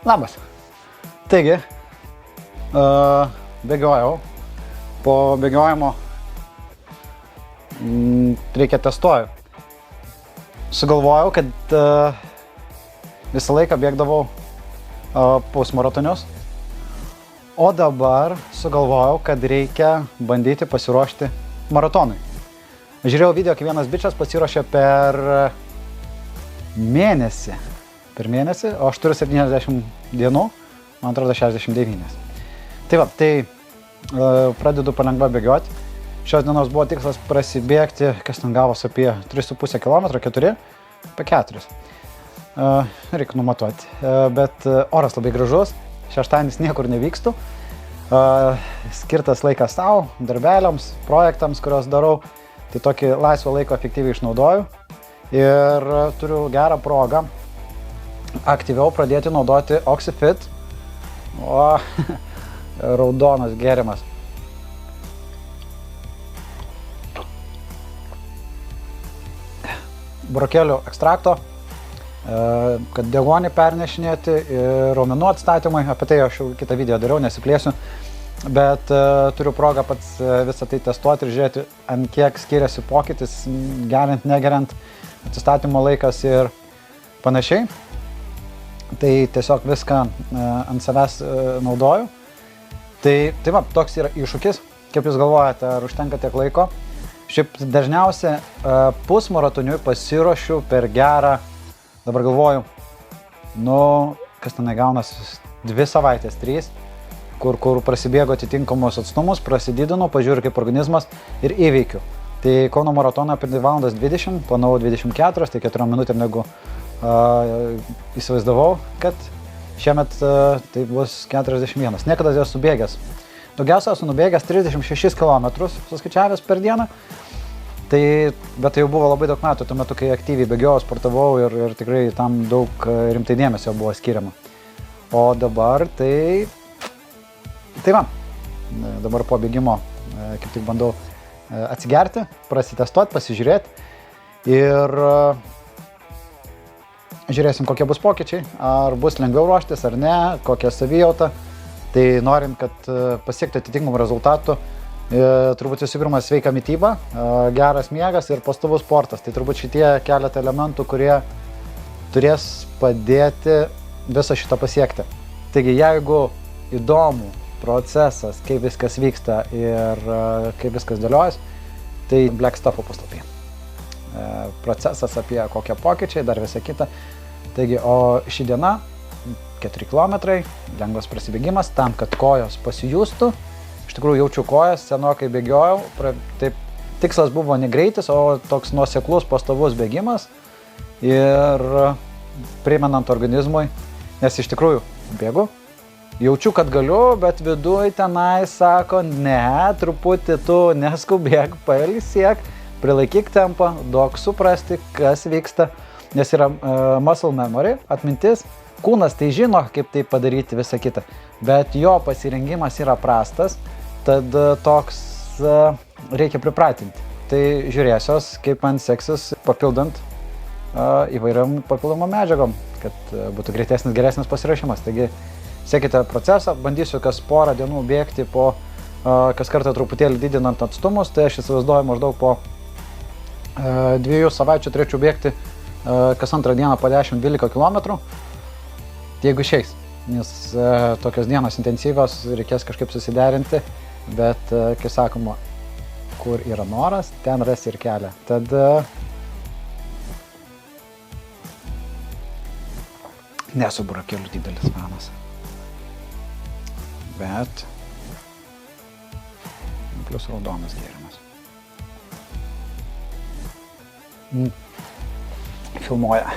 Labas. Taigi, bėgiojau. Po bėgiojimo reikia testuoju. Sugalvojau, kad visą laiką bėgdavau pusmaratonius. O dabar sugalvojau, kad reikia bandyti pasiruošti maratonui. Žiūrėjau video, kai vienas bičas pasiruošė per mėnesį, o aš turiu 70 dienų, man atrodo 69. Tai va, pradedu palengva bėgioti. Šios dienos buvo tikslas prasibėgti, kas ten gavos apie 3,5 km, 4, apie 4. Reikia numatuoti, bet oras labai gražus, šeštadienis niekur nevykstu. Skirtas laikas savo, darbeliams, projektams, kuriuos darau, tai tokį laisvą laiko efektyviai išnaudoju ir turiu gerą progą aktyviau pradėti naudoti Oxyfit. Raudonas gėrimas. Burokėlių ekstrakto, kad deguonį pernešinėti ir raumenų atstatymai. Apie tai aš jau kitą video dariau, nesiplėsiu. Bet turiu progą pats visą tai testuoti ir žiūrėti, ant kiek skiriasi pokytis, geriant, negeriant, atsistatymo laikas ir panašiai. Tai tiesiog viską ant savęs naudoju. Tai va, toks yra iššūkis. Kaip jūs galvojate, ar užtenka tiek laiko? Šiaip dažniausiai pusmaratoniui pasiruošiu per gerą, dabar galvoju, kas ten negaunas, 2 savaitės, 3, kur prasibėgo atitinkamus atstumus, prasididinu, pažiūriu kaip organizmas ir įveikiu. Tai Kauno maratoną apie 2:20 val. Planavau 24, tai 4 minutėm negu įsivaizdavau, kad šiemet tai bus 41. Niekada esu bėgęs. Daugiausia esu nubėgęs 36 km suskaičiavęs per dieną. Bet tai jau buvo labai daug metų, tuo metu, kai aktyviai bėgiojau, sportavau ir tikrai tam daug rimtai dėmesio buvo skiriama. O dabar tai va, dabar po bėgimo kaip tik bandau atsigerti, prasitestuoti, pasižiūrėti ir žiūrėsim, kokie bus pokyčiai, ar bus lengviau ruoštis ar ne, kokia savijauta. Tai norint, kad pasiekti atitinkamų rezultatų, turbūt visų pirma sveika mityba, geras miegas ir pastovus sportas. Tai turbūt šitie keletą elementų, kurie turės padėti visą šitą pasiekti. Taigi, jeigu įdomu procesas, kaip viskas vyksta ir kaip viskas dėliojas, tai Black Stuffo puslapyje. Procesas apie kokie pokyčiai, dar visą kitą. Taigi, o ši diena 4 km, lengvas prasibėgimas, tam, kad kojos pasijustų. Iš tikrųjų jaučiu kojas, senokai bėgiojau, taip tikslas buvo ne greitis, o toks nuoseklus, pastovus bėgimas ir primenant organizmui, nes iš tikrųjų bėgu. Jaučiu, kad galiu, bet viduj tenai sako, ne, truputį tu neskubėk, pailsėk, prilaikyk tempą, duok suprasti, kas vyksta, nes yra muscle memory, atmintis, kūnas tai žino, kaip tai padaryti visą kitą, bet jo pasirengimas yra prastas, tad toks reikia pripratinti. Tai žiūrėsios, kaip man seksis papildant įvairiam papildomom medžiagom, kad būtų greitesnis, geresnis pasiruošimas. Taigi, sekite procesą, bandysiu kas porą dienų bėgti kas kartą truputėlį didinant atstumus, tai aš įsivaizduoju maždaug po 2 savaičių turėčiau bėgti kas antrą dieną po 10-12 km, jeigu išeis, nes tokios dienos intensyvios, reikės kažkaip susiderinti, bet, kai sakoma, kur yra noras, ten rasi ir kelią. Tad nesu burokėlių didelis fanas. Bet plius raudonas gėrimas. Filmuoja.